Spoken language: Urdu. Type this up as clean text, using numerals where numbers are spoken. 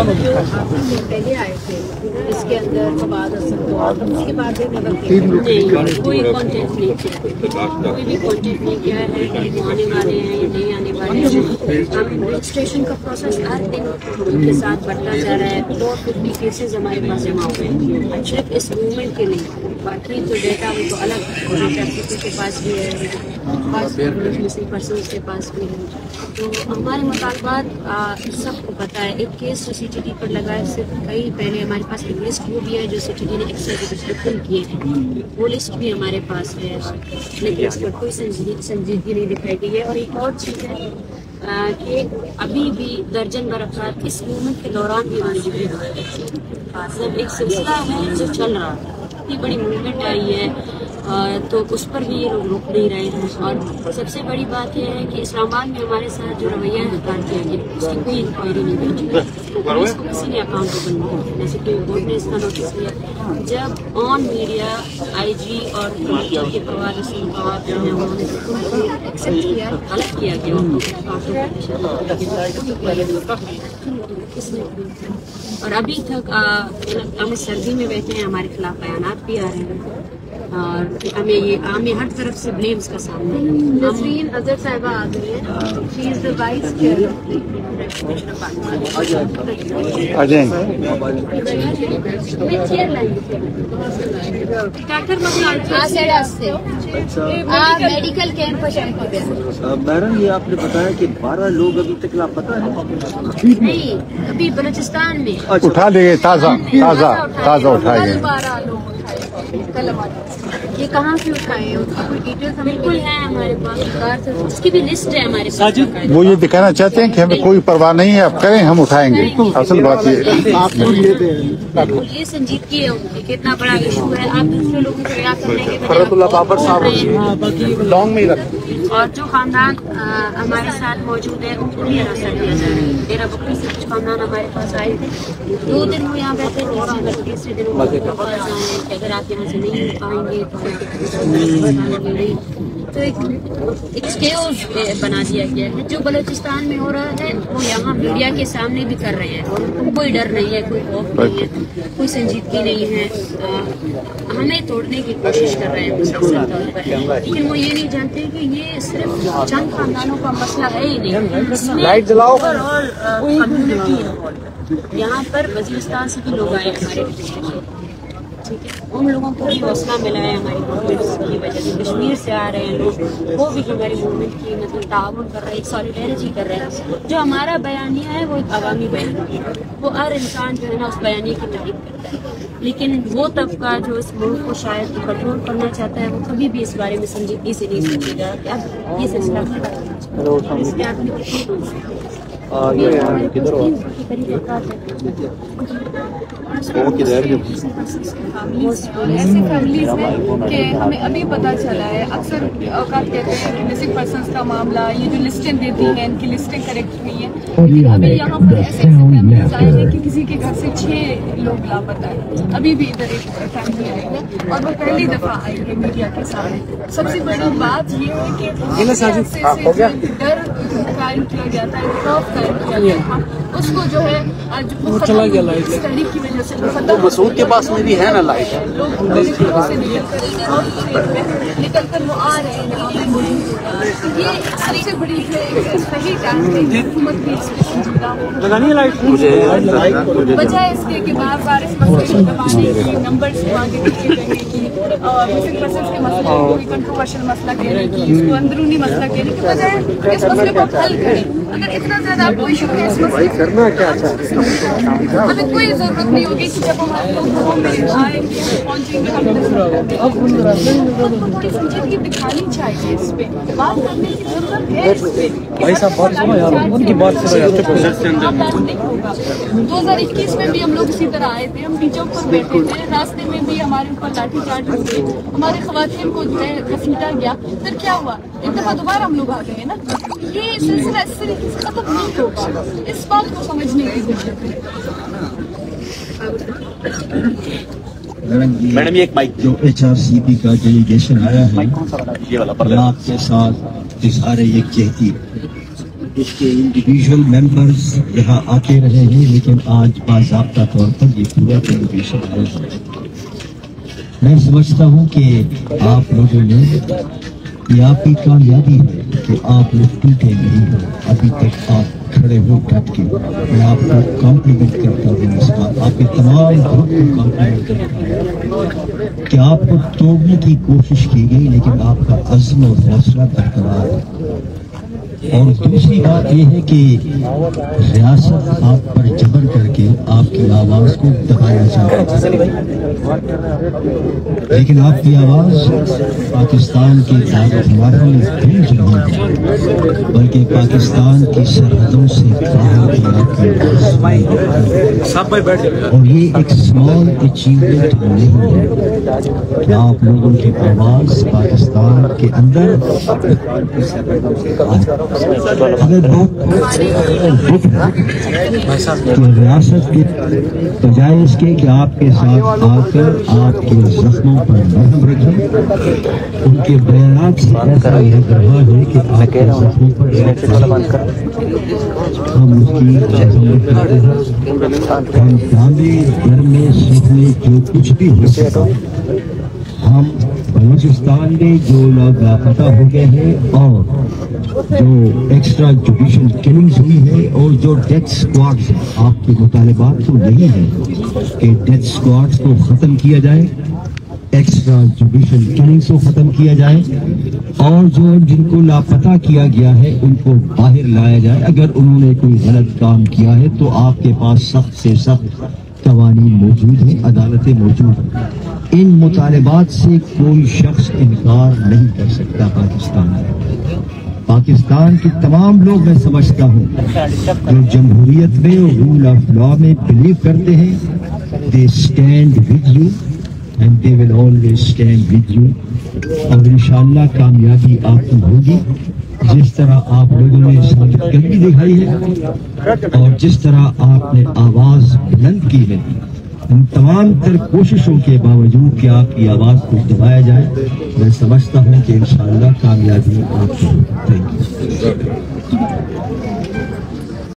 پہلے آئے تھے اس کے اندر فواد اسد اس کے بعد کوئی کانٹینٹ نہیں کیا، کوئی بھی کانٹینٹ نہیں کیا ہے کہ وہ آنے والے ہیں یا نہیں آنے والے ہیں۔ رجسٹریشن کا پروسیس ہر دن کے ساتھ بڑھتا جا رہا ہے۔ 450 کیسز ہمارے پاس جمع ہوئے ہیں صرف اس موومنٹ کے لیے، باقی تو ڈیٹا وہ تو الگ ٹریفک کے پاس بھی ہے، مسنگ پرسنس کے پاس بھی ہے۔ تو ہمارے مطالبات سب کو پتہ ہے۔ ایک کیس جو سی ٹی ڈی پر لگا ہے، صرف کئی پہلے ہمارے پاس ایک لسٹ وہ بھی ہے جو سی ٹی ڈی نے ایکسپشن کیے ہیں، وہ لسٹ بھی ہمارے پاس ہے، لیکن اس پر کوئی سنجیدگی نہیں دکھائی گئی ہے۔ اور ایک اور چیز ہے کہ ابھی بھی درجن بھر افراد اس موومنٹ کے دوران بھی موجود ہیں۔ مطلب ایک سلسلہ ہے جو چل رہا ہے، اتنی بڑی موومنٹ آئی ہے تو اس پر بھی یہ لوگ رک نہیں رہے ہیں۔ اور سب سے بڑی بات یہ ہے کہ اسلام آباد میں ہمارے ساتھ جو رویہ اختیار کیا گیا اس کی کوئی انکوائری نہیں ہوئی، پولیس کو کسی نے اکاؤنٹیبل نہیں کیا، جیسے کہ بورڈ نے اس کا نوٹس لیا جب آن میڈیا آئی جی اور کے فواد جو ہیں انہوں نے ایکسیپٹ کیا، غلط کیا گیا اور ابھی تک ہم سردی میں بیٹھے ہیں، ہمارے خلاف بیانات بھی آ رہے ہیں اور ہمیں ہر طرف سے بلیمز کا سامنا ہے۔ نسرین اظہر صاحبہ آ گئی ہے، she is the vice chair medical camp. Madam یہ آپ نے بتایا کہ 12 لوگ ابھی تک لاپتہ ہیں؟ نہیں، ابھی بلوچستان میں اٹھا لے گئے، تازہ اٹھائے گئے۔ یہ کہاں سے اٹھائے ہیں؟ کوئی ڈیٹیلز بالکل ہے ہمارے پاس، اس کی بھی لسٹ ہے ہمارے پاس۔ وہ یہ دکھانا چاہتے ہیں کہ ہمیں کوئی پرواہ نہیں ہے، آپ کریں ہم اٹھائیں گے۔ اصل بات یہ سنجیدگی ہے ان کی کہ اتنا بڑا ایشو ہے، آپ دوسرے لوگوں کو رہا کرنے کے اور جو خاندان ہمارے ساتھ موجود ہے ان کو بھی حراست دیا جا رہا ہے۔ ڈیرہ بکری سے کچھ خاندان ہمارے پاس آئے تھے، 2 دن وہ یہاں بیٹھے، تیسرے دن وہ آئے کہ اگر آپ یہاں سے نہیں آئیں گے تو ایک کیوس بنا دیا گیا ہے۔ جو بلوچستان میں ہو رہا ہے وہ یہاں میڈیا کے سامنے بھی کر رہے ہیں، کوئی ڈر نہیں ہے، کوئی خوف نہیں ہے، کوئی سنجیدگی نہیں ہے، ہمیں توڑنے کی کوشش کر رہے ہیں مسلسل طور پر، لیکن وہ یہ نہیں جانتے کہ یہ صرف چند خاندانوں کا مسئلہ ہے ہی نہیں، اس میں اوور آل کمیونٹی یہاں پر وزیرستان سے بھی لوگ آئے ہمارے ٹھیک ہے، ان لوگوں کو بھی حوصلہ ملا ہے ہماری موومنٹ کی وجہ سے۔ کشمیر سے آ رہے ہیں لوگ، وہ بھی ہماری موومنٹ کی مطلب تعاون کر رہے ہیں، ایک سالیڈیرٹی کر رہے ہیں۔ جو ہمارا بیانیہ ہے وہ ایک عوامی بیانیہ ہے، وہ ہر انسان جو ہے نا اس بیانیے کی تعریف کرتا ہے، لیکن وہ طبقہ جو اس ملک کو شاید کنٹرول کرنا چاہتا ہے وہ کبھی بھی اس بارے میں سنجیدگی سے نہیں سوچے گا کہ اب یہ سلسلہ اس کے آدمی ایسی فیملیز ہیں کہ ہمیں ابھی پتہ چلا ہے، اکثر اوقات کہتے ہیں کہ مسنگ پرسنس کا معاملہ، یہ جو لسٹیں دیتی ہیں ان کی لسٹیں کریکٹ ہوئی ہیں، لیکن ابھی یہاں پر ایسے فیملیز آئے ہیں کہ کسی کے گھر سے 6 لوگ لاپتہ ہیں۔ ابھی بھی ادھر ایک فیملی آئی ہے اور وہ پہلی دفعہ آئی ہے میڈیا کے سامنے۔ سب سے بڑی بات یہ ہے کہ ڈر قائم کیا گیا تھا، خوف قائم کیا گیا تھا، اس کو جو ہے آج چلا گیا لائٹ اسٹڈی کی وجہ سے مسعود کے پاس میں بھی ہے نا لائٹ، لوگ سے نکل کر وہ آ رہے ہیں یہاں پہ موجود ہو رہا ہے۔ یہ سب سے بڑی صحیح ٹائم ہے کہ حکومت بھی اس پہ سنجیدہ ہو، بجائے اس کے کہ بار بار اس مسئلے کو دبانے کی، نمبرز آگے پیچھے کرنے کی، مسنگ پرسنس کے مسئلے کو کوئی کنٹروورشل مسئلہ کہنے کی، اس کو اندرونی مسئلہ کہنے کی بجائے اس مسئلے کو حل کریں۔ اگر اتنا زیادہ آپ کو ایشو ہے اس مسئلے کو کرنا کیا چاہتے ہیں، ہمیں کوئی ضرورت نہیں ہوگی کہ جب ہمارے لوگ گھروں میں آئیں گے پہنچیں گے ہم تھوڑی سنجیدگی دکھانی چاہیے، اس پہ بات کرنے کی ضرورت ہے۔ اس پہ بھائی صاحب بات سنو یار، ان کی بات نہیں ہوگا۔ 2021 میں بھی ہم لوگ اسی طرح آئے تھے، ہم ٹیچر پر بیٹھے تھے، راستے میں بھی ہمارے اوپر لاٹھی چارج ہو گئی، ہمارے خواتین کو جو ہے گھسیٹا گیا، پھر کیا ہوا؟ ایک دفعہ دوبارہ ہم لوگ آ گئے نا۔ یہ سلسلہ اس طریقے سے ختم نہیں ہوگا، اس بات کو سمجھنے کی ضرورت ہے۔ میڈم یہ ایک مائک جو HRCP کا ڈیلیگیشن آیا ہے آپ کے ساتھ اظہار یکجہتی اس کے انڈیویژل ممبرز یہاں آتے رہے ہیں، لیکن آج باضابطہ طور پر یہ پورا انڈیویژل ہے۔ میں سمجھتا ہوں کہ آپ لوگوں نے یہ آپ کی کامیابی ہے کہ آپ لوگ ٹوٹے نہیں ہو، ابھی تک آپ کھڑے ہو ڈٹ کے۔ میں آپ کو کمپلیمنٹ کرتا ہوں اس بات، آپ کے تمام گروپ کو کمپلیمنٹ کرتا ہوں کہ آپ کو توڑنے کی کوشش کی گئی، لیکن آپ کا عزم اور حوصلہ برقرار ہے۔ اور دوسری بات یہ ہے کہ ریاست آپ پر جبر کر کے آپ کی آواز کو دبایا جاتا ہے، لیکن آپ کی آواز پاکستان کے دارالحکومت میں گونج نہیں ہے، بلکہ پاکستان کی سرحدوں سے باہر بھی آپ کی آواز سنائی دیتی ہے۔ اور یہ ایک اسمال اچیومنٹ نہیں ہے کہ آپ لوگوں کی آواز پاکستان کے اندر اگر بات ریاست کے بجائے اس کے کہ آپ کے ساتھ آ کر آپ کے زخموں پر مرہم رکھیں، ان کے بیانات سے ایسا لگ رہا ہے کہ آپ کے زخموں پر ہم اس کی مذمت کرتے ہیں۔ ہم تانبے گرمے سوکھنے جو کچھ بھی ہو سکتا، ہم بلوچستان میں جو لوگ لاپتہ ہو گئے ہیں اور جو ایکسٹرا جوڈیشل کلنگز ہوئی ہے اور جو ڈیتھ اسکواڈز ہیں، آپ کے مطالبات تو نہیں ہے کہ ڈیتھ اسکواڈز کو ختم کیا جائے، ایکسٹرا جوڈیشل کلنگز کو ختم کیا جائے، اور جو جن کو لاپتہ کیا گیا ہے ان کو باہر لایا جائے۔ اگر انہوں نے کوئی غلط کام کیا ہے تو آپ کے پاس سخت سے سخت قوانین موجود ہیں، عدالتیں موجود ہیں۔ ان مطالبات سے کوئی شخص انکار نہیں کر سکتا۔ پاکستان کے تمام لوگ میں سمجھتا ہوں جو جمہوریت میں اور رول آف لا میں بلیو کرتے ہیں، they stand with you and they will always stand with you. اور انشاءاللہ کامیابی آپ کی ہوگی، جس طرح آپ لوگوں نے ثابت قدمی دکھائی ہے اور جس طرح آپ نے آواز بلند کی ہے۔ ان تمام تر کوششوں کے باوجود کہ آپ کی آواز کو دبایا جائے، میں سمجھتا ہوں کہ انشاءاللہ کامیابی آپ کو۔ Thank you.